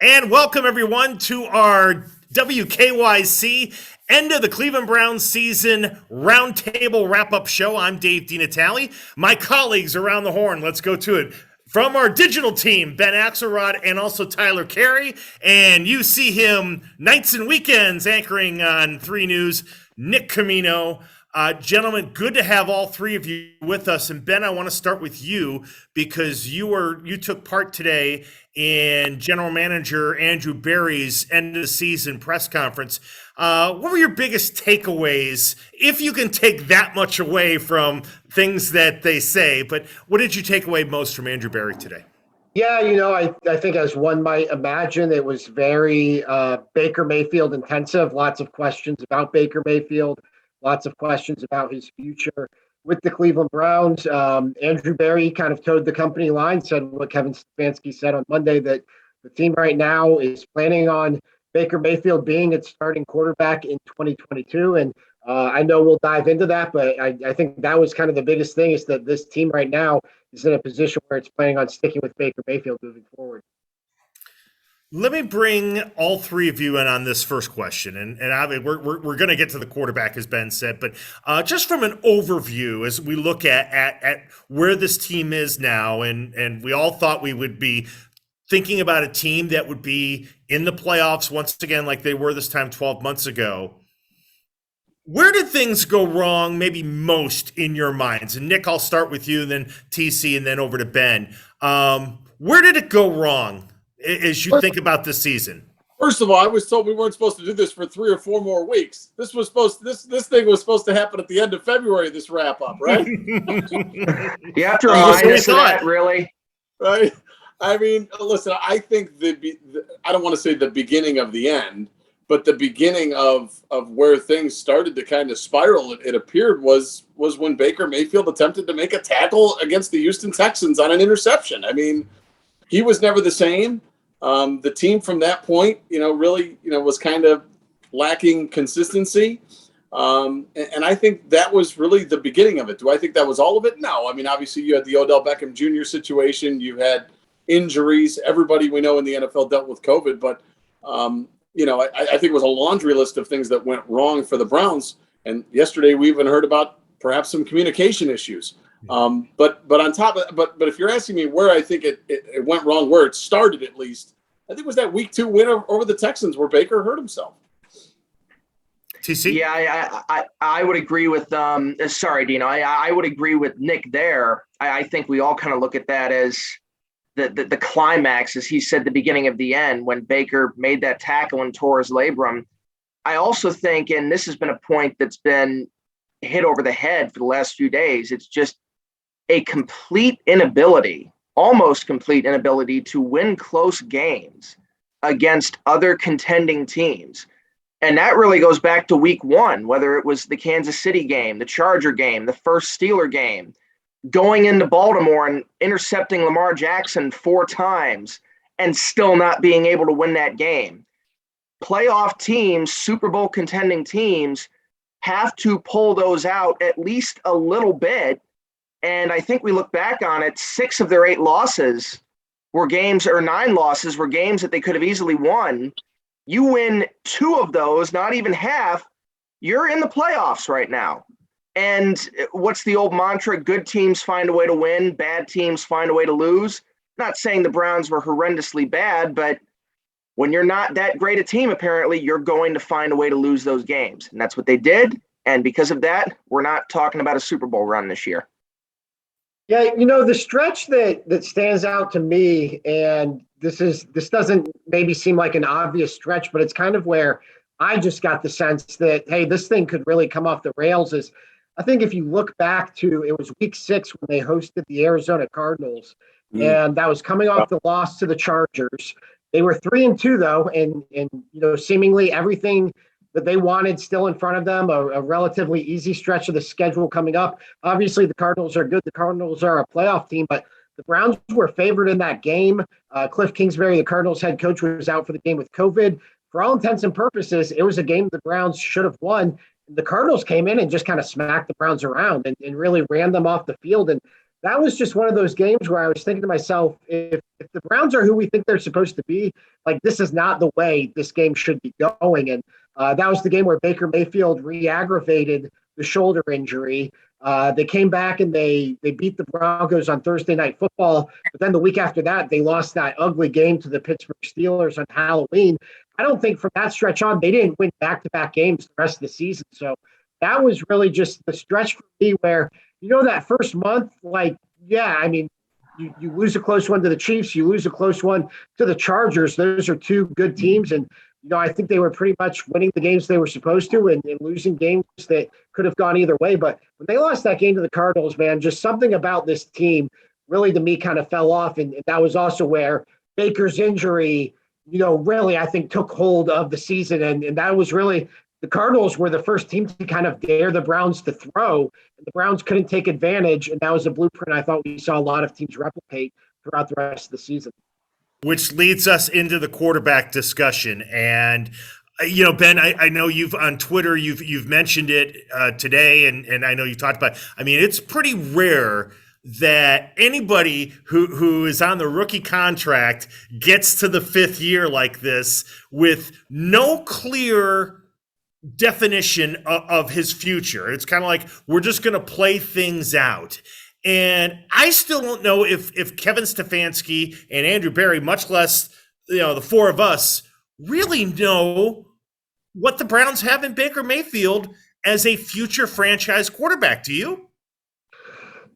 And welcome everyone to our WKYC end of the Cleveland Browns season roundtable wrap-up show. I'm Dave DeNatale. My colleagues around the horn, let's go to it. From our digital team, Ben Axelrod and also Tyler Carey. And you see him nights and weekends anchoring on 3 News, Nick Camino. Gentlemen, good to have all three of you with us. And Ben, I want to start with you because you took part today in General Manager Andrew Berry's end of the season press conference. What were your biggest takeaways, if you can take that much away from things that they say? But what did you take away most from Andrew Berry today? Yeah, I think as one might imagine, it was very Baker Mayfield intensive. Lots of questions about Baker Mayfield. Lots of questions about his future with the Cleveland Browns. Andrew Berry kind of towed the company line, said what Kevin Stefanski said on Monday, that the team right now is planning on Baker Mayfield being its starting quarterback in 2022. And I know we'll dive into that, but I think that was kind of the biggest thing, is that this team right now is in a position where it's planning on sticking with Baker Mayfield moving forward. Let me bring all three of you in on this first question, and we're going to get to the quarterback, as Ben said, but just from an overview, as we look at where this team is now, and we all thought we would be thinking about a team that would be in the playoffs once again, like they were this time 12 months ago. Where did things go wrong, maybe most in your minds? And Nick, I'll start with you, and then TC, and then over to Ben. Where did it go wrong as you think about this season? First of all, I was told we weren't supposed to do this for 3 or 4 more weeks. This thing was supposed to happen at the end of February, this wrap up, right? You have to remind us of that, really. Right? I mean, listen, I think I don't want to say the beginning of the end, but the beginning of where things started to kind of spiral, it appeared, was when Baker Mayfield attempted to make a tackle against the Houston Texans on an interception. I mean, he was never the same. The team from that point, really, was kind of lacking consistency. And I think that was really the beginning of it. Do I think that was all of it? No. I mean, obviously you had the Odell Beckham Jr. situation. You had injuries. Everybody we know in the NFL dealt with COVID. But, I think it was a laundry list of things that went wrong for the Browns. And yesterday we even heard about perhaps some communication issues. But on top of but if you're asking me where I think it went wrong, where it started at least, I think it was that week 2 win over the Texans where Baker hurt himself. TC? Yeah, I would agree with sorry, Dino. I would agree with Nick there. I think we all kind of look at that as the climax, as he said, the beginning of the end, when Baker made that tackle and tore his labrum. I also think, and this has been a point that's been hit over the head for the last few days, it's just a almost complete inability to win close games against other contending teams. And that really goes back to week 1, whether it was the Kansas City game, the Charger game, the first Steeler game, going into Baltimore and intercepting Lamar Jackson 4 times and still not being able to win that game. Playoff teams, Super Bowl contending teams, have to pull those out at least a little bit. And I think we look back on it, 6 of their 8 losses were games, or 9 losses were games that they could have easily won. You win 2 of those, not even half, you're in the playoffs right now. And what's the old mantra? Good teams find a way to win, bad teams find a way to lose. Not saying the Browns were horrendously bad, but when you're not that great a team, apparently, you're going to find a way to lose those games. And that's what they did. And because of that, we're not talking about a Super Bowl run this year. Yeah, the stretch that stands out to me, and this doesn't maybe seem like an obvious stretch, but it's kind of where I just got the sense that, hey, this thing could really come off the rails, is I think if you look back to, it was week 6 when they hosted the Arizona Cardinals, and that was coming off the loss to the Chargers. They were 3-2 though, and seemingly everything that they wanted still in front of them, a relatively easy stretch of the schedule coming up. Obviously, the Cardinals are good. The Cardinals are a playoff team, but the Browns were favored in that game. Cliff Kingsbury, the Cardinals head coach, was out for the game with COVID. For all intents and purposes, it was a game the Browns should have won. The Cardinals came in and just kind of smacked the Browns around and really ran them off the field. And that was just one of those games where I was thinking to myself, if the Browns are who we think they're supposed to be, like this is not the way this game should be going. And that was the game where Baker Mayfield re-aggravated the shoulder injury. They came back and they beat the Broncos on Thursday Night Football, but then the week after that, they lost that ugly game to the Pittsburgh Steelers on Halloween. I don't think from that stretch on, they didn't win back-to-back games the rest of the season. So that was really just the stretch for me where, that first month, like, yeah, I mean, you lose a close one to the Chiefs, you lose a close one to the Chargers. Those are two good teams. And, I think they were pretty much winning the games they were supposed to and losing games that could have gone either way. But when they lost that game to the Cardinals, man, just something about this team really to me kind of fell off. And that was also where Baker's injury, really, I think took hold of the season. And that was really the Cardinals were the first team to kind of dare the Browns to throw. And the Browns couldn't take advantage. And that was a blueprint I thought we saw a lot of teams replicate throughout the rest of the season. Which leads us into the quarterback discussion. And, Ben, I know you've on Twitter, you've mentioned it today, and I know you talked about it. I mean, it's pretty rare that anybody who is on the rookie contract gets to the fifth year like this with no clear definition of his future. It's kind of like we're just going to play things out. And I still don't know if Kevin Stefanski and Andrew Berry, much less the four of us, really know what the Browns have in Baker Mayfield as a future franchise quarterback. Do you?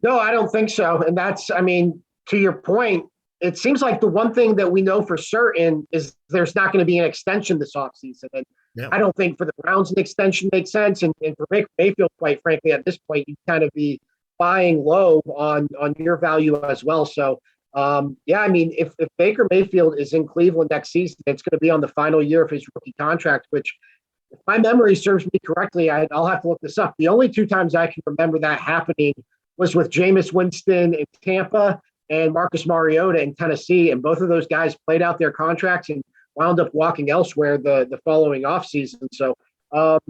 No, I don't think so. And that's, I mean, to your point, it seems like the one thing that we know for certain is there's not going to be an extension this offseason. And I don't think for the Browns an extension makes sense. And for Baker Mayfield, quite frankly, at this point, you'd kind of be buying low on your value as well. So, I mean, if Baker Mayfield is in Cleveland next season, it's going to be on the final year of his rookie contract, which, if my memory serves me correctly, I'll have to look this up. The only two times I can remember that happening was with Jameis Winston in Tampa and Marcus Mariota in Tennessee. And both of those guys played out their contracts and wound up walking elsewhere the following offseason. So, I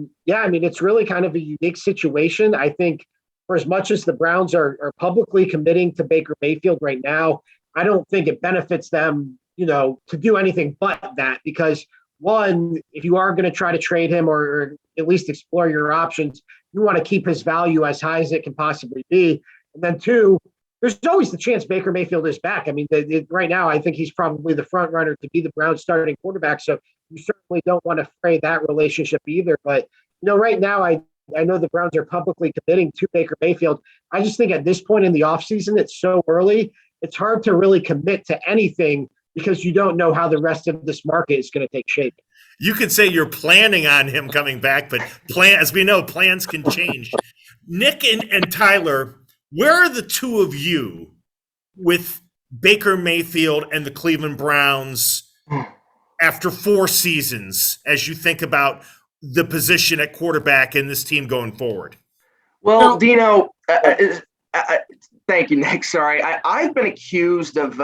mean, it's really kind of a unique situation. I think for as much as the Browns are publicly committing to Baker Mayfield right now, I don't think it benefits them, to do anything but that. Because one, if you are going to try to trade him or at least explore your options, you want to keep his value as high as it can possibly be. And then two, there's always the chance Baker Mayfield is back. I mean, right now, I think he's probably the front runner to be the Browns starting quarterback. So you certainly don't want to fray that relationship either. But, right now, I know the Browns are publicly committing to Baker Mayfield. I just think at this point in the offseason, it's so early, it's hard to really commit to anything because you don't know how the rest of this market is going to take shape. You could say you're planning on him coming back, but as we know, plans can change. Nick and Tyler, where are the two of you with Baker Mayfield and the Cleveland Browns after 4 seasons as you think about the position at quarterback in this team going forward? Well, Dino, thank you, Nick. Sorry. I've been accused of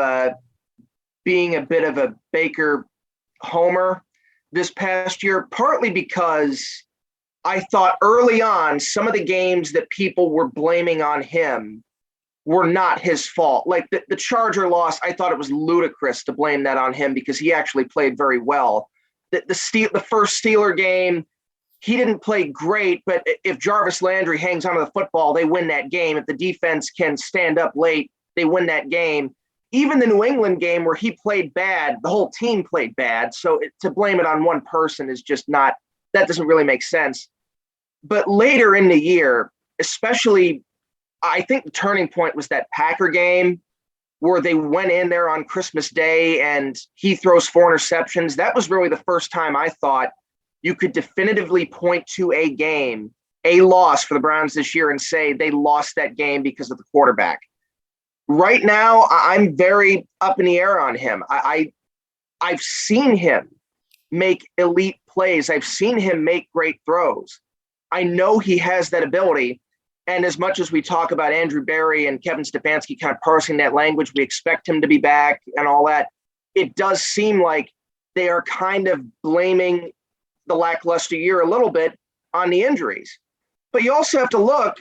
being a bit of a Baker homer this past year, partly because I thought early on some of the games that people were blaming on him were not his fault. Like the Charger loss, I thought it was ludicrous to blame that on him because he actually played very well. The first Steeler game, he didn't play great, but if Jarvis Landry hangs onto the football, they win that game. If the defense can stand up late, they win that game. Even the New England game where he played bad, the whole team played bad. So to blame it on one person is just not, that doesn't really make sense. But later in the year, especially, I think the turning point was that Packer game where they went in there on Christmas Day and he throws 4 interceptions. That was really the first time I thought you could definitively point to a game, a loss for the Browns this year and say they lost that game because of the quarterback. Right now, I'm very up in the air on him. I've seen him make elite plays. I've seen him make great throws. I know he has that ability. And as much as we talk about Andrew Berry and Kevin Stefanski kind of parsing that language, we expect him to be back and all that, it does seem like they are kind of blaming the lackluster year a little bit on the injuries. But you also have to look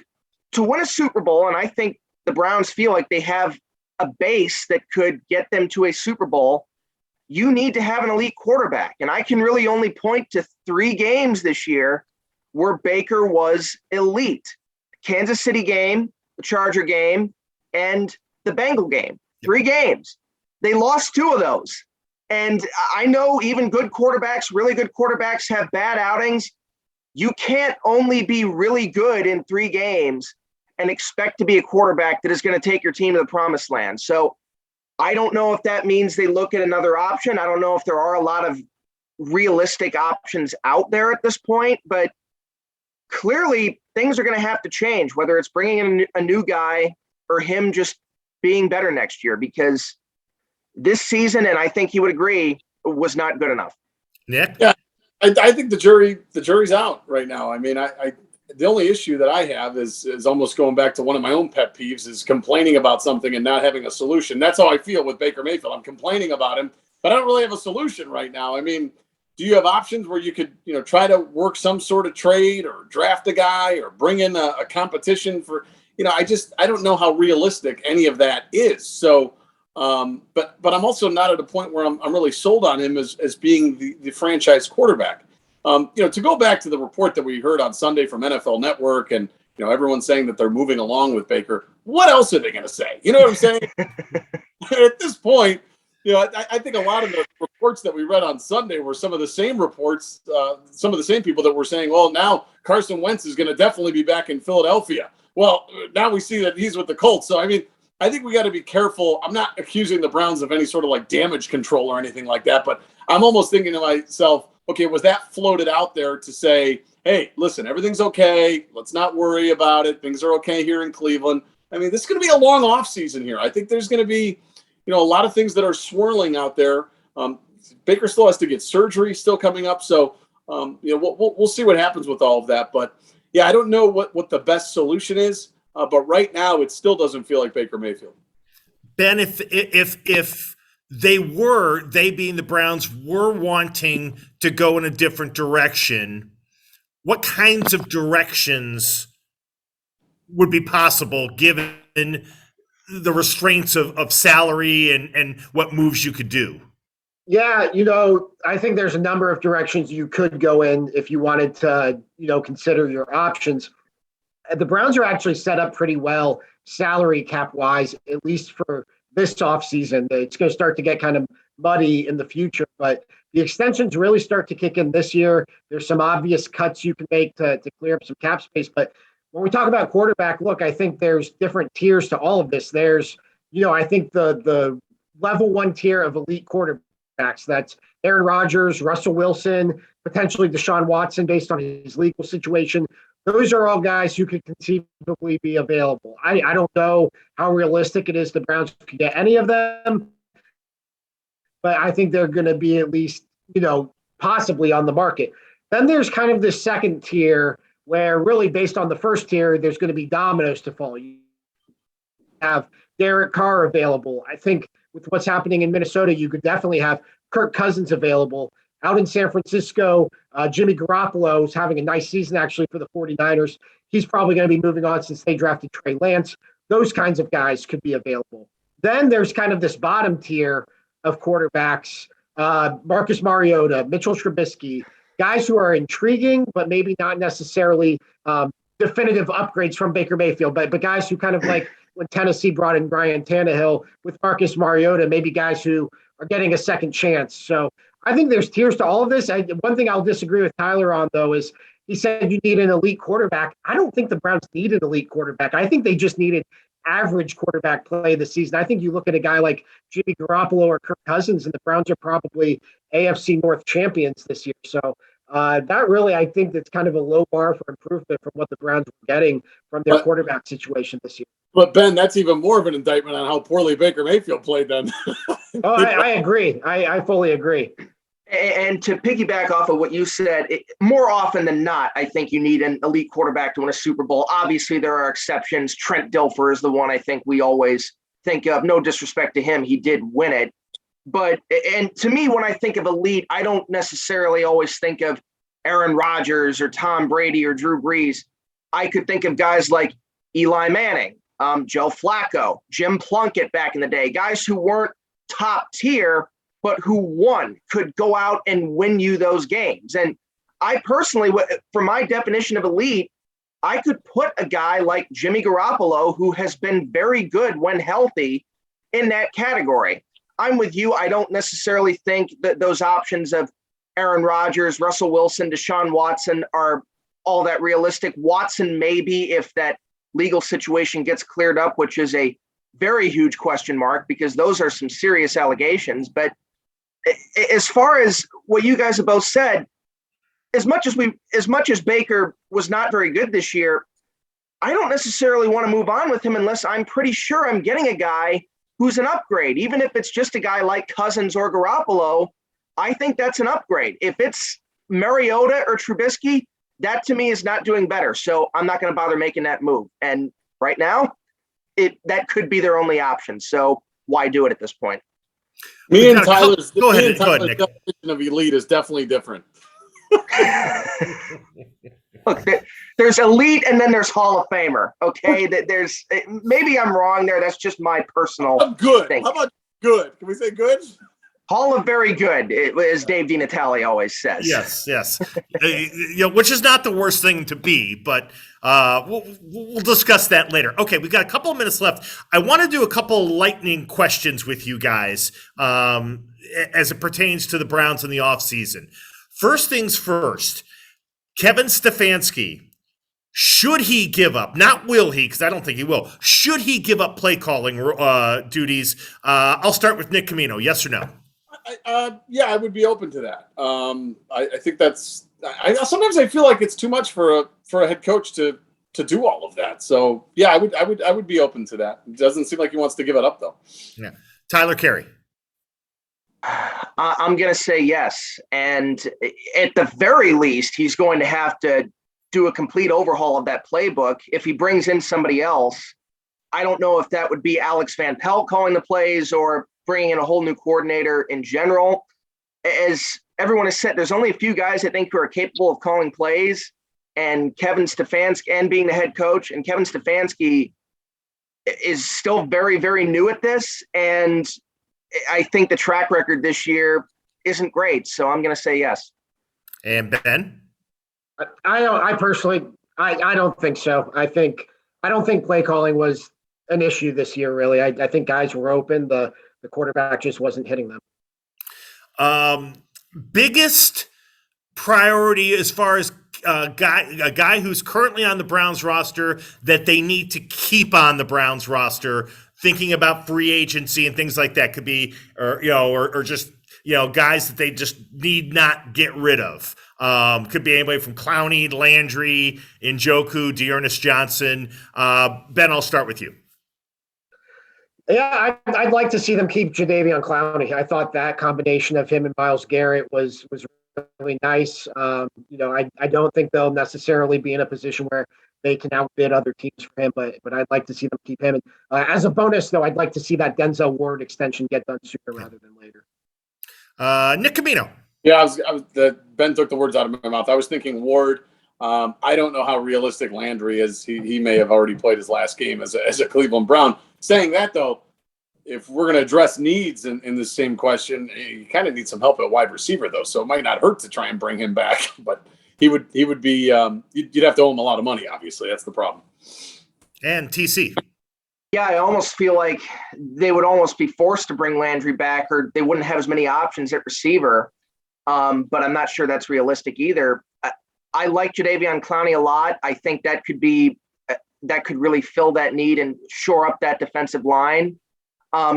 to win a Super Bowl, and I think the Browns feel like they have a base that could get them to a Super Bowl, you need to have an elite quarterback. And I can really only point to 3 games this year where Baker was elite. Kansas City game, the Charger game, and the Bengal game. 3 games. They lost 2 of those. And I know even good quarterbacks, really good quarterbacks have bad outings. You can't only be really good in 3 games and expect to be a quarterback that is going to take your team to the promised land. So I don't know if that means they look at another option. I don't know if there are a lot of realistic options out there at this point, but clearly things are going to have to change, whether it's bringing in a new guy or him just being better next year, because this season, and I think you would agree, was not good enough. Nick? Yeah, I think the jury's out right now. I mean, the only issue that I have is almost going back to one of my own pet peeves, is complaining about something and not having a solution. That's how I feel with Baker Mayfield. I'm complaining about him, but I don't really have a solution right now. I mean, do you have options where you could, try to work some sort of trade or draft a guy or bring in a competition for, I don't know how realistic any of that is. So, but I'm also not at a point where I'm really sold on him as being the franchise quarterback. To go back to the report that we heard on Sunday from NFL Network, and everyone's saying that they're moving along with Baker. What else are they going to say? You know what I'm saying? At this point, I think a lot of the reports that we read on Sunday were some of the same reports, some of the same people that were saying, well, now Carson Wentz is going to definitely be back in Philadelphia. Well, now we see that he's with the Colts. So, I mean, I think we got to be careful. I'm not accusing the Browns of any sort of like damage control or anything like that, but I'm almost thinking to myself, okay, was that floated out there to say, hey, listen, everything's okay. Let's not worry about it. Things are okay here in Cleveland. I mean, this is going to be a long offseason here. I think there's going to be, a lot of things that are swirling out there. Baker still has to get surgery still coming up. So, we'll see what happens with all of that. But, yeah, I don't know what the best solution is. But right now, it still doesn't feel like Baker Mayfield. Ben, if they being the Browns, were wanting to go in a different direction, what kinds of directions would be possible given the restraints of salary and what moves you could do? Yeah, I think there's a number of directions you could go in if you wanted to, consider your options. The Browns are actually set up pretty well salary cap wise, at least for this offseason. It's going to start to get kind of muddy in the future, but the extensions really start to kick in this year. There's some obvious cuts you can make to clear up some cap space. But when we talk about quarterback, look, I think there's different tiers to all of this. There's, I think the level 1 tier of elite quarterbacks, that's Aaron Rodgers, Russell Wilson, potentially Deshaun Watson based on his legal situation. Those are all guys who could conceivably be available. I don't know how realistic it is the Browns could get any of them, but I think they're going to be at least, possibly on the market. Then there's kind of this second tier where really based on the first tier, there's going to be dominoes to fall. You have Derek Carr available. I think with what's happening in Minnesota, you could definitely have Kirk Cousins available. Out in San Francisco, Jimmy Garoppolo is having a nice season actually for the 49ers. He's probably going to be moving on since they drafted Trey Lance. Those kinds of guys could be available. Then there's kind of this bottom tier of quarterbacks, Marcus Mariota, Mitchell Trubisky, guys who are intriguing, but maybe not necessarily definitive upgrades from Baker Mayfield, but guys who kind of like when Tennessee brought in Ryan Tannehill with Marcus Mariota, maybe guys who are getting a second chance. So I think there's tiers to all of this. One thing I'll disagree with Tyler on, though, is he said you need an elite quarterback. I don't think the Browns need an elite quarterback. I think they just needed average quarterback play this season. I think you look at a guy like Jimmy Garoppolo or Kirk Cousins, and the Browns are probably AFC North champions this year. So that really, I think that's kind of a low bar for improvement from what the Browns were getting from their quarterback situation this year. But, Ben, that's even more of an indictment on how poorly Baker Mayfield played then. I agree. I fully agree. And to piggyback off of what you said, more often than not, I think you need an elite quarterback to win a Super Bowl. Obviously, there are exceptions. Trent Dilfer is the one I think we always think of. No disrespect to him. He did win it. But, and to me, when I think of elite, I don't necessarily always think of Aaron Rodgers or Tom Brady or Drew Brees. I could think of guys like Eli Manning. Joe Flacco, Jim Plunkett back in the day, guys who weren't top tier, but who could go out and win you those games. And I personally, for my definition of elite, I could put a guy like Jimmy Garoppolo, who has been very good when healthy, in that category. I'm with you. I don't necessarily think that those options of Aaron Rodgers, Russell Wilson, Deshaun Watson are all that realistic. Watson, maybe, if that legal situation gets cleared up, which is a very huge question mark because those are some serious allegations. But as far as what you guys have both said, as much as Baker was not very good this year, I don't necessarily want to move on with him unless I'm pretty sure I'm getting a guy who's an upgrade. Even if it's just a guy like Cousins or Garoppolo, I think that's an upgrade. If it's Mariota or Trubisky, that to me is not doing better. So I'm not going to bother making that move. And right now, that could be their only option. So why do it at this point? Me and Tyler's Go ahead, definition Nick. of elite is definitely different. Look, there's elite and then there's Hall of Famer. Okay, there's maybe I'm wrong there. That's just my personal Good. thing. How about good? Can we say good? Hall of Very Good, as Dave DeNatale always says. Yes. Which is not the worst thing to be, but we'll discuss that later. Okay, we got a couple of minutes left. I want to do a couple lightning questions with you guys as it pertains to the Browns in the offseason. First things first, Kevin Stefanski, should he give up, not will he, because I don't think he will, should he give up play calling duties? I'll start with Nick Camino, yes or no? Yeah, I would be open to that. I think that's. Sometimes I feel like it's too much for a head coach to do all of that. So yeah, I would be open to that. It doesn't seem like he wants to give it up though. Yeah, Tyler Carey. I'm going to say yes, and at the very least, he's going to have to do a complete overhaul of that playbook. If he brings in somebody else, I don't know if that would be Alex Van Pelt calling the plays or bringing in a whole new coordinator in general. As everyone has said, there's only a few guys I think who are capable of calling plays, and Kevin Stefanski, and being the head coach, and Kevin Stefanski is still very, very new at this, and I think the track record this year isn't great. So I'm going to say yes. And Ben? I personally don't think so. I don't think play calling was an issue this year, really. I think guys were open. The quarterback just wasn't hitting them. Biggest priority as far as a guy who's currently on the Browns roster that they need to keep on the Browns roster, thinking about free agency and things like that, could be, or just, guys that they just need not get rid of. Could be anybody from Clowney, Landry, Njoku, Dearness Johnson. Ben, I'll start with you. Yeah, I'd like to see them keep Jadeveon Clowney. I thought that combination of him and Myles Garrett was really nice. I don't think they'll necessarily be in a position where they can outbid other teams for him, but I'd like to see them keep him. And as a bonus, though, I'd like to see that Denzel Ward extension get done sooner rather than later. Nick Camino. Yeah, Ben took the words out of my mouth. I was thinking Ward. I don't know how realistic Landry is. He may have already played his last game as a Cleveland Brown. Saying that, though, if we're going to address needs in this same question, you kind of need some help at wide receiver, though. So it might not hurt to try and bring him back. But he would be you'd have to owe him a lot of money, obviously. That's the problem. And TC. Yeah, I almost feel like they would almost be forced to bring Landry back, or they wouldn't have as many options at receiver. But I'm not sure that's realistic either. I like Jadeveon Clowney a lot. I think that could really fill that need and shore up that defensive line.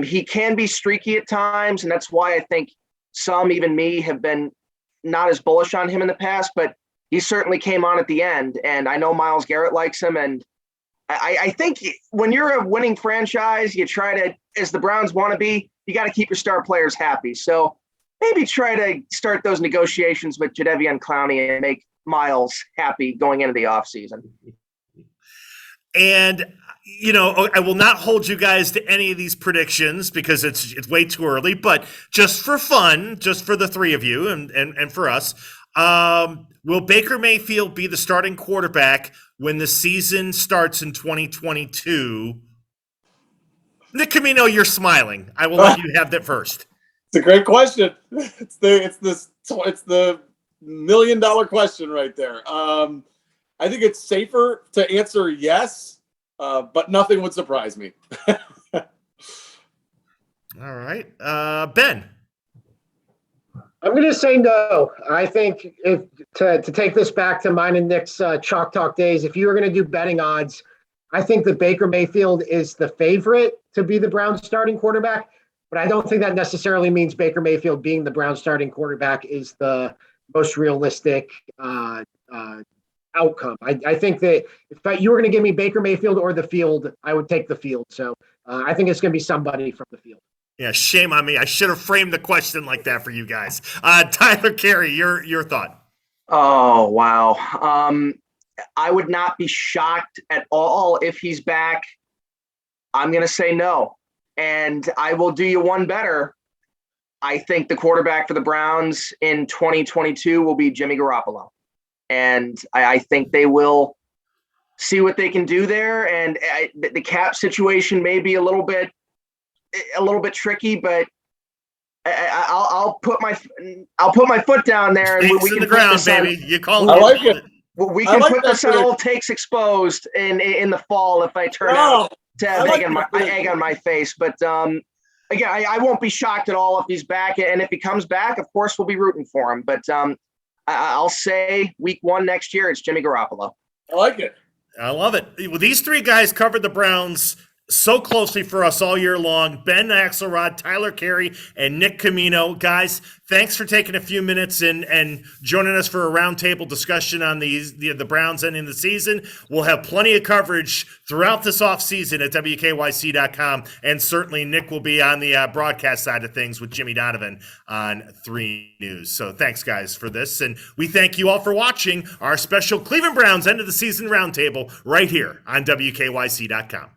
He can be streaky at times, and that's why I think some, even me, have been not as bullish on him in the past, but he certainly came on at the end, and I know Myles Garrett likes him, and I think when you're a winning franchise, you try to, as the Browns want to be, you got to keep your star players happy. So maybe try to start those negotiations with Jadeveon Clowney and make Myles happy going into the offseason. And, I will not hold you guys to any of these predictions because it's way too early, but just for fun, just for the three of you and for us, will Baker Mayfield be the starting quarterback when the season starts in 2022 Nick Camino, you're smiling. I will let you have that first. It's a great question. It's the $1 million question right there. I think it's safer to answer yes, but nothing would surprise me. All right. Ben. I'm going to say no. I think to take this back to mine and Nick's Chalk Talk days, if you were going to do betting odds, I think that Baker Mayfield is the favorite to be the Browns starting quarterback, but I don't think that necessarily means Baker Mayfield being the Browns starting quarterback is the most realistic outcome. I think that if you were going to give me Baker Mayfield or the field, I would take the field. So I think it's going to be somebody from the field. Yeah, shame on me. I should have framed the question like that for you guys. Tyler, Carey, your thought. Oh, wow. I would not be shocked at all if he's back. I'm going to say no. And I will do you one better. I think the quarterback for the Browns in 2022 will be Jimmy Garoppolo. And I think they will see what they can do there. And the cap situation may be a little bit tricky, but I'll put my foot down there and we can the ground, baby. You call it. I like it. We can put this on Old Takes Exposed in the fall if I turn out to have egg on my face. But again, I won't be shocked at all if he's back. And if he comes back, of course, we'll be rooting for him. But I'll say week 1 next year, it's Jimmy Garoppolo. I like it. I love it. Well, these three guys covered the Browns so closely for us all year long. Ben Axelrod, Tyler Carey, and Nick Camino. Guys, thanks for taking a few minutes and joining us for a roundtable discussion on the Browns ending the season. We'll have plenty of coverage throughout this offseason at WKYC.com, and certainly Nick will be on the broadcast side of things with Jimmy Donovan on 3 News. So thanks, guys, for this, and we thank you all for watching our special Cleveland Browns end of the season roundtable right here on WKYC.com.